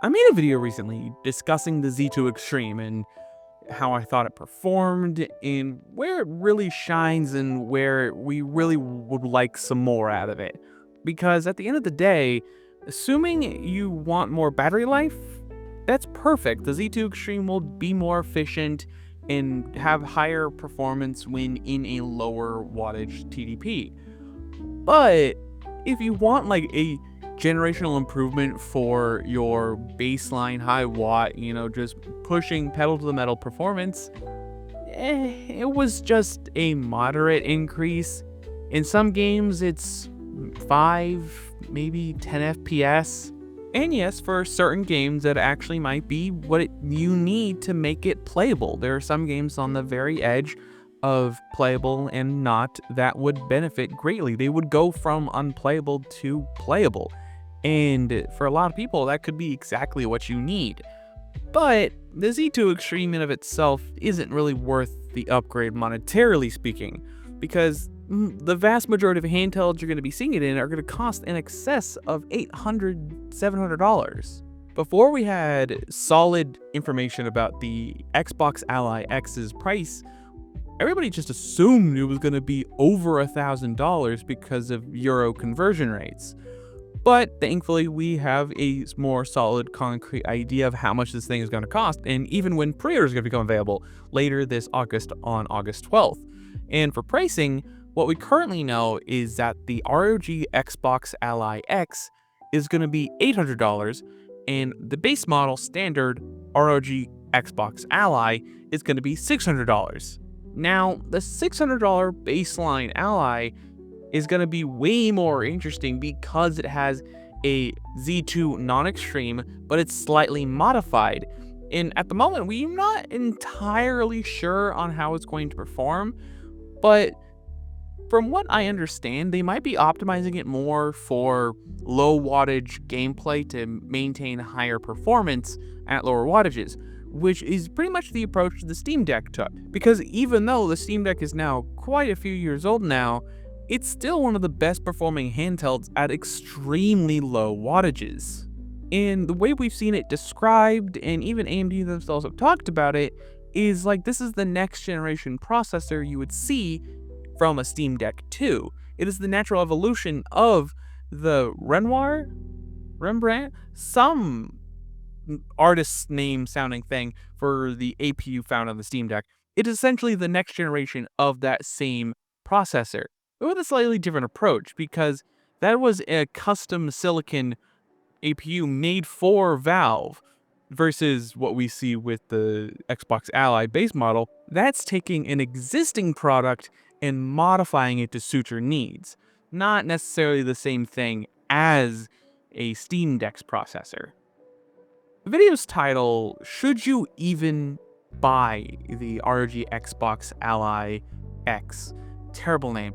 I made a video recently discussing the Z2 Extreme and how I thought it performed and where it really shines and where we really would like some more out of it. Because at the end of the day, assuming you want more battery life, that's perfect. The Z2 Extreme will be more efficient and have higher performance when in a lower wattage TDP. But if you want like a generational improvement for your baseline high watt, just pushing pedal to the metal performance, it was just a moderate increase. In some games, it's 5, maybe 10 FPS. And yes, for certain games, that actually might be what you need to make it playable. There are some games on the very edge of playable and not that would benefit greatly. They would go from unplayable to playable. And for a lot of people, that could be exactly what you need. But the Z2 Extreme in of itself isn't really worth the upgrade monetarily speaking, because the vast majority of handhelds you're going to be seeing it in are going to cost in excess of $800, $700. Before we had solid information about the Xbox Ally X's price, everybody just assumed it was going to be over $1,000 because of Euro conversion rates. But thankfully, we have a more solid, concrete idea of how much this thing is going to cost, and even when pre-orders are going to become available later this August on August 12th. And for pricing, what we currently know is that the ROG Xbox Ally X is going to be $800, and the base model standard ROG Xbox Ally is going to be $600. Now, the $600 baseline Ally is going to be way more interesting because it has a Z2 non-extreme, but it's slightly modified. And at the moment, we're not entirely sure on how it's going to perform, but from what I understand, they might be optimizing it more for low wattage gameplay to maintain higher performance at lower wattages, which is pretty much the approach the Steam Deck took. Because even though the Steam Deck is now quite a few years old now, it's still one of the best performing handhelds at extremely low wattages. And the way we've seen it described, and even AMD themselves have talked about it, is like this is the next generation processor you would see from a Steam Deck 2. It is the natural evolution of the Rembrandt, some artist's name sounding thing for the APU found on the Steam Deck. It is essentially the next generation of that same processor, but with a slightly different approach, because that was a custom silicon APU made for Valve, versus what we see with the Xbox Ally base model. That's taking an existing product and modifying it to suit your needs. Not necessarily the same thing as a Steam Deck's processor. The video's title, Should You Even Buy the ROG Xbox Ally X? Terrible name.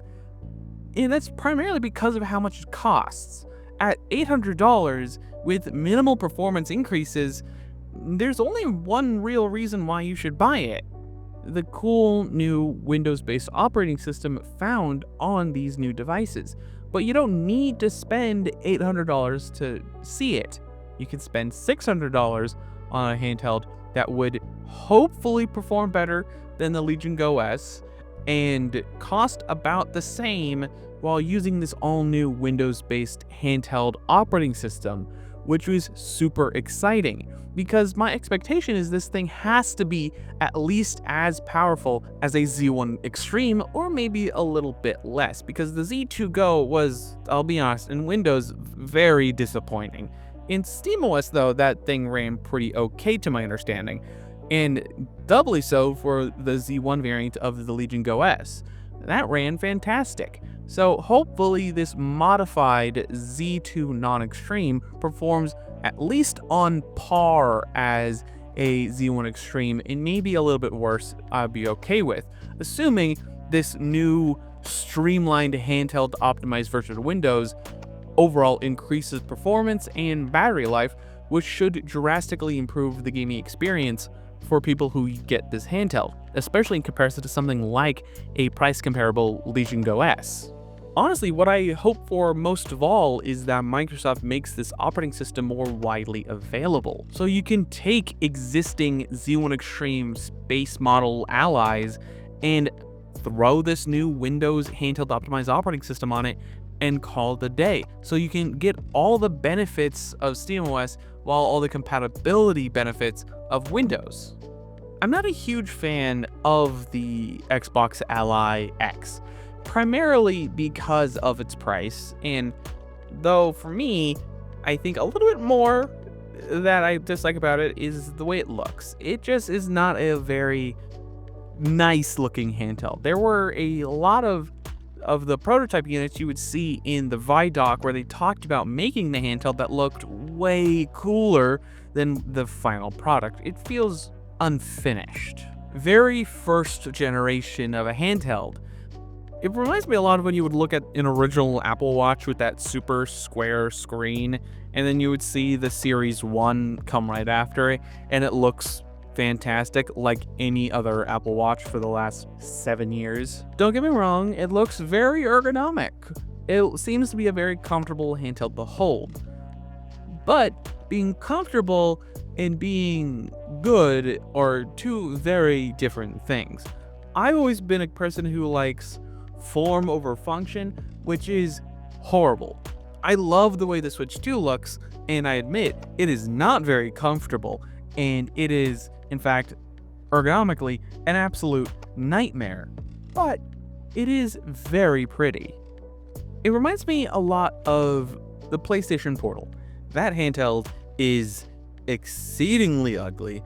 And that's primarily because of how much it costs. At $800 with minimal performance increases, there's only one real reason why you should buy it: the cool new Windows-based operating system found on these new devices. But you don't need to spend $800 to see it. You can spend $600 on a handheld that would hopefully perform better than the Legion Go S and cost about the same while using this all-new Windows-based handheld operating system, which was super exciting, because my expectation is this thing has to be at least as powerful as a Z1 Extreme, or maybe a little bit less, because the Z2 Go was, I'll be honest, in Windows, very disappointing. In SteamOS though, that thing ran pretty okay to my understanding, and doubly so for the Z1 variant of the Legion Go S. That ran fantastic. So hopefully this modified Z2 non-extreme performs at least on par as a Z1 Extreme, and maybe a little bit worse I'd be okay with, assuming this new streamlined handheld optimized version of Windows overall increases performance and battery life, which should drastically improve the gaming experience for people who get this handheld, especially in comparison to something like a price comparable Legion Go S. Honestly, what I hope for most of all is that Microsoft makes this operating system more widely available. So you can take existing Z1 Extreme base model allies and throw this new Windows handheld optimized operating system on it and call it a day. So you can get all the benefits of SteamOS while all the compatibility benefits of Windows. I'm not a huge fan of the Xbox Ally X, primarily because of its price, and though for me, I think a little bit more that I dislike about it is the way it looks. It just is not a very nice looking handheld. There were a lot of the prototype units you would see in the Vidoc where they talked about making the handheld that looked way cooler than the final product. It feels unfinished. Very first generation of a handheld. It reminds me a lot of when you would look at an original Apple Watch with that super square screen, and then you would see the Series 1 come right after it, and it looks fantastic like any other Apple Watch for the last 7 years. Don't get me wrong, it looks very ergonomic. It seems to be a very comfortable handheld to hold. But being comfortable and being good are two very different things. I've always been a person who likes form over function, which is horrible. I love the way the Switch 2 looks, and I admit it is not very comfortable, and it is, in fact, ergonomically an absolute nightmare, but it is very pretty. It reminds me a lot of the PlayStation Portal. That handheld is exceedingly ugly,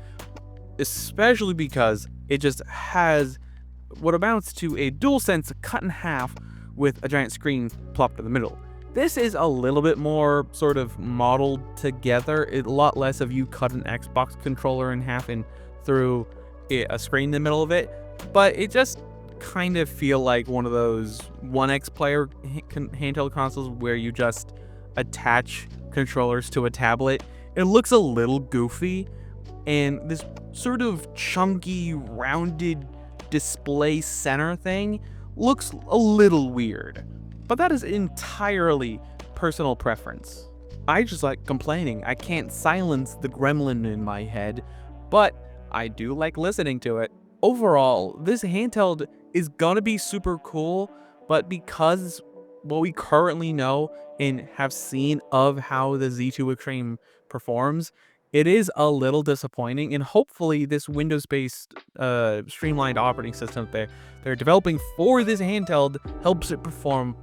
especially because it just has what amounts to a DualSense cut in half with a giant screen plopped in the middle. This is a little bit more sort of modeled together, a lot less of you cut an Xbox controller in half and through a screen in the middle of it, but it just kind of feel like one of those 1X player handheld consoles where you just attach controllers to a tablet. It looks a little goofy, and this sort of chunky, rounded display center thing looks a little weird, but that is entirely personal preference. I just like complaining. I can't silence the gremlin in my head, but I do like listening to it. Overall, this handheld is gonna be super cool, but because what we currently know and have seen of how the Z2 Extreme performs, it is a little disappointing, and hopefully this Windows-based streamlined operating system they're developing for this handheld helps it perform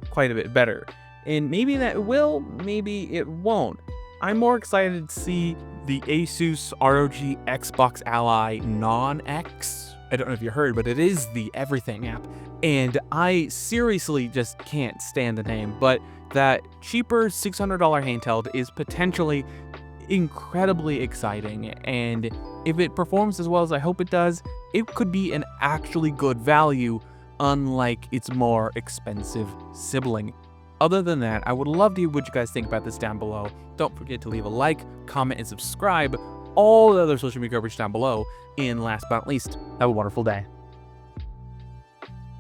quite a bit better. And maybe that will, maybe it won't. I'm more excited to see the Asus ROG Xbox Ally Non-X. I don't know if you heard, but it is the everything app. And I seriously just can't stand the name, but that cheaper $600 handheld is potentially incredibly exciting, and if it performs as well as I hope it does, it could be an actually good value, unlike its more expensive sibling. Other than that, I would love to hear what you guys think about this down below. Don't forget to leave a like, comment, and subscribe. All the other social media coverage down below. And last but not least, have a wonderful day.